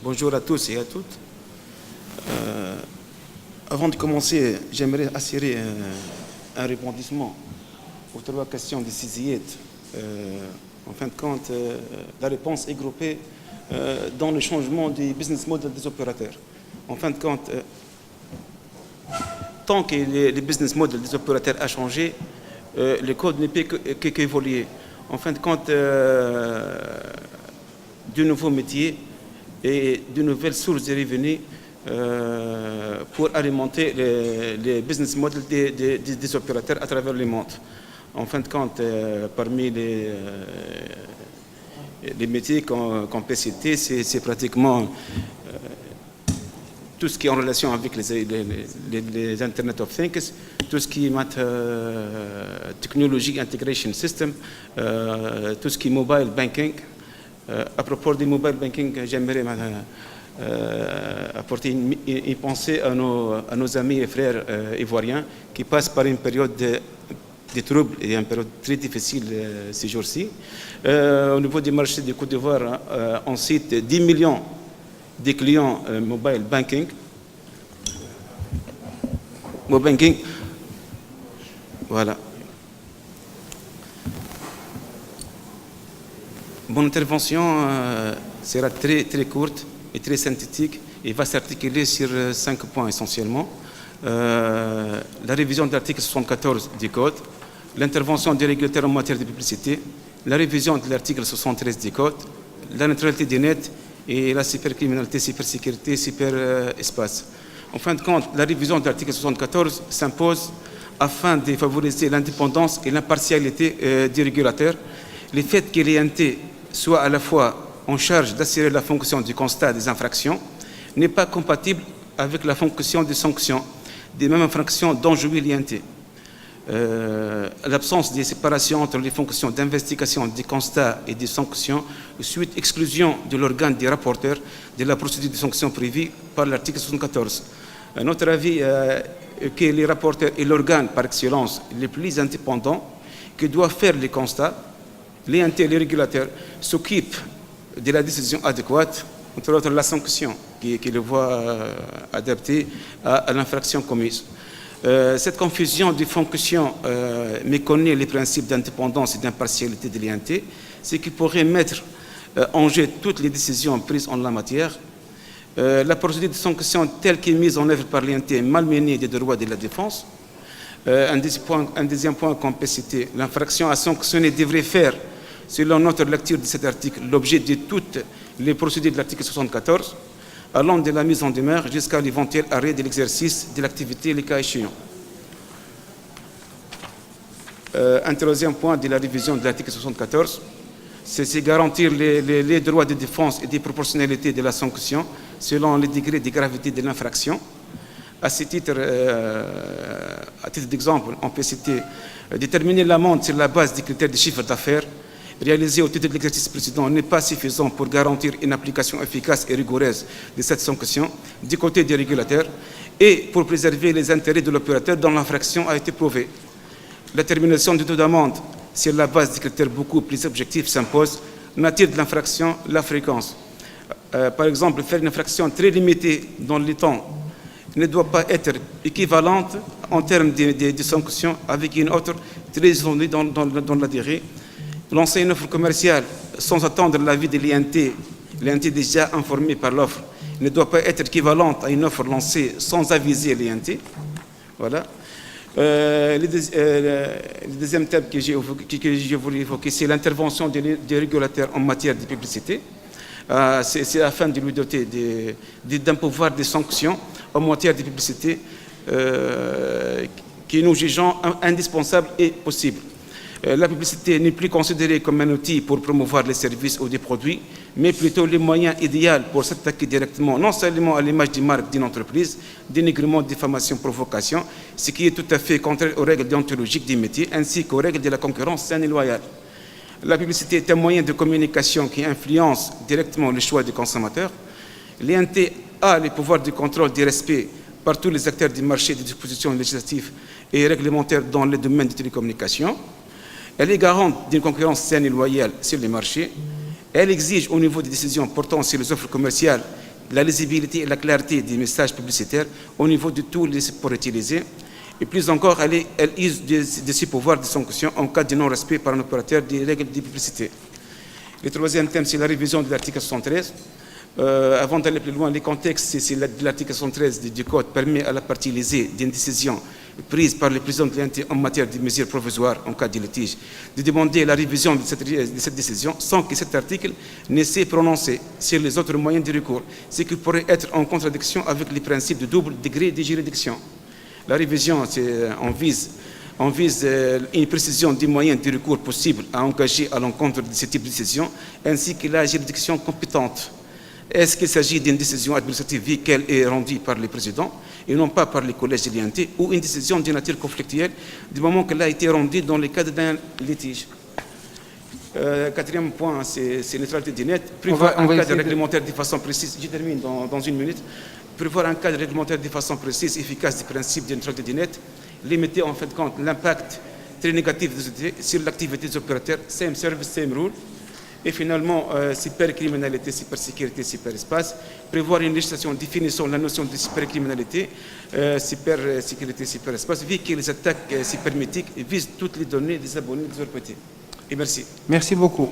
Bonjour à tous et à toutes. Avant de commencer, j'aimerais assurer un rebondissement aux trois questions de Siziette. En fin de compte, la réponse est groupée dans le changement du business model des opérateurs. En fin de compte, tant que le business model des opérateurs a changé, le code ne peut qu'évoluer. En fin de compte, de nouveaux métiers et de nouvelles sources de revenus pour alimenter les business models des opérateurs à travers le monde. En fin de compte, parmi les métiers qu'on peut citer, c'est pratiquement tout ce qui est en relation avec les Internet of Things, tout ce qui est technologie integration system, tout ce qui est mobile banking. À propos du mobile banking, j'aimerais apporter une pensée à nos amis et frères ivoiriens qui passent par une période de troubles et une période très difficile ces jours-ci. Au niveau du marché de Côte d'Ivoire, on cite 10 millions de clients mobile banking. Mobile banking, voilà. Mon intervention sera très, très courte et très synthétique et va s'articuler sur 5 points essentiellement. La révision de l'article 74 du Code, l'intervention des régulateurs en matière de publicité, la révision de l'article 73 du Code, la neutralité des nets et la cybercriminalité, cybersécurité, cyberespace. En fin de compte, la révision de l'article 74 s'impose afin de favoriser l'indépendance et l'impartialité des régulateurs. Le fait que l'INT soit à la fois en charge d'assurer la fonction du constat des infractions n'est pas compatible avec la fonction des sanctions, des mêmes infractions dont jouit l'INT. L'absence de séparation entre les fonctions d'investigation des constats et des sanctions suite exclusion de l'organe des rapporteurs de la procédure de sanctions prévue par l'article 74. Notre avis est que les rapporteurs est l'organe par excellence le plus indépendant qui doit faire les constats. L'INT et les régulateurs s'occupent de la décision adéquate, entre autres la sanction qui le voit adaptée à l'infraction commise. Cette confusion de fonctions méconnaît les principes d'indépendance et d'impartialité de l'INT, ce qui pourrait mettre en jeu toutes les décisions prises en la matière. La procédure de sanction telle qu'elle est mise en œuvre par l'INT est malmenée des droits de la défense. Un deuxième point qu'on peut citer, l'infraction à sanctionner devrait faire, selon notre lecture de cet article, l'objet de toutes les procédures de l'article 74, allant de la mise en demeure jusqu'à l'éventuel arrêt de l'exercice de l'activité, les cas échéants. Un troisième point de la révision de l'article 74, c'est garantir les droits de défense et de proportionnalité de la sanction selon le degré de gravité de l'infraction. À ce titre, à titre d'exemple, on peut citer déterminer l'amende sur la base des critères de chiffre d'affaires réalisé au titre de l'exercice précédent n'est pas suffisant pour garantir une application efficace et rigoureuse de cette sanction du côté des régulateurs et pour préserver les intérêts de l'opérateur dont l'infraction a été prouvée. La termination du taux d'amende sur la base de critères beaucoup plus objectifs s'impose. Nature de l'infraction, la fréquence. Par exemple, faire une infraction très limitée dans le temps ne doit pas être équivalente en termes de sanctions avec une autre très éloignée dans la durée. Lancer une offre commerciale sans attendre l'avis de l'INT déjà informé par l'offre, ne doit pas être équivalente à une offre lancée sans aviser l'INT. Voilà. Le deuxième thème que je voulais évoquer, c'est l'intervention des régulateurs en matière de publicité. C'est afin de lui doter d'un pouvoir de sanctions en matière de publicité que nous jugeons indispensable et possible. La publicité n'est plus considérée comme un outil pour promouvoir les services ou des produits, mais plutôt le moyen idéal pour s'attaquer directement, non seulement à l'image de marque d'une entreprise, dénigrement, diffamation, provocation, ce qui est tout à fait contraire aux règles déontologiques des métiers, ainsi qu'aux règles de la concurrence saine et loyale. La publicité est un moyen de communication qui influence directement le choix du consommateur. L'INT a le pouvoir de contrôle du respect par tous les acteurs du marché des dispositions législatives et réglementaires dans le domaine des télécommunications. Elle est garante d'une concurrence saine et loyale sur les marchés. Elle exige au niveau des décisions portant sur les offres commerciales la lisibilité et la clarté des messages publicitaires au niveau de tous les supports utilisés. Et plus encore, elle use de ses pouvoirs de sanction en cas de non-respect par un opérateur des règles de publicité. Le troisième thème, c'est la révision de l'article 73. Avant d'aller plus loin, les contextes de l'article 113 du Code permet à la partie lésée d'une décision prise par le président de l'Inté en matière de mesures provisoires en cas de litige de demander la révision de cette décision sans que cet article ne s'est prononcé sur les autres moyens de recours, ce qui pourrait être en contradiction avec les principes de double degré de juridiction. La révision, on vise une précision des moyens de recours possibles à engager à l'encontre de ce type de décision, ainsi que la juridiction compétente. Est-ce qu'il s'agit d'une décision administrative vu qu'elle est rendue par le président et non pas par les collèges de l'INT, ou une décision de nature conflictuelle du moment qu'elle a été rendue dans le cadre d'un litige? Quatrième point, c'est neutralité du net. Prévoir un cadre réglementaire de façon précise. Je termine dans une minute. Prévoir un cadre réglementaire de façon précise et efficace du principe de neutralité du net. Limiter en fin de compte l'impact très négatif des sociétés sur l'activité des opérateurs. Same service, same rule. Et finalement, cybercriminalité, cybersécurité, cyberespace. Prévoir une législation définissant la notion de cybercriminalité, cybersécurité, cyberespace, vu que les attaques cybernétiques visent toutes les données des abonnés des OPT. Et merci. Merci beaucoup.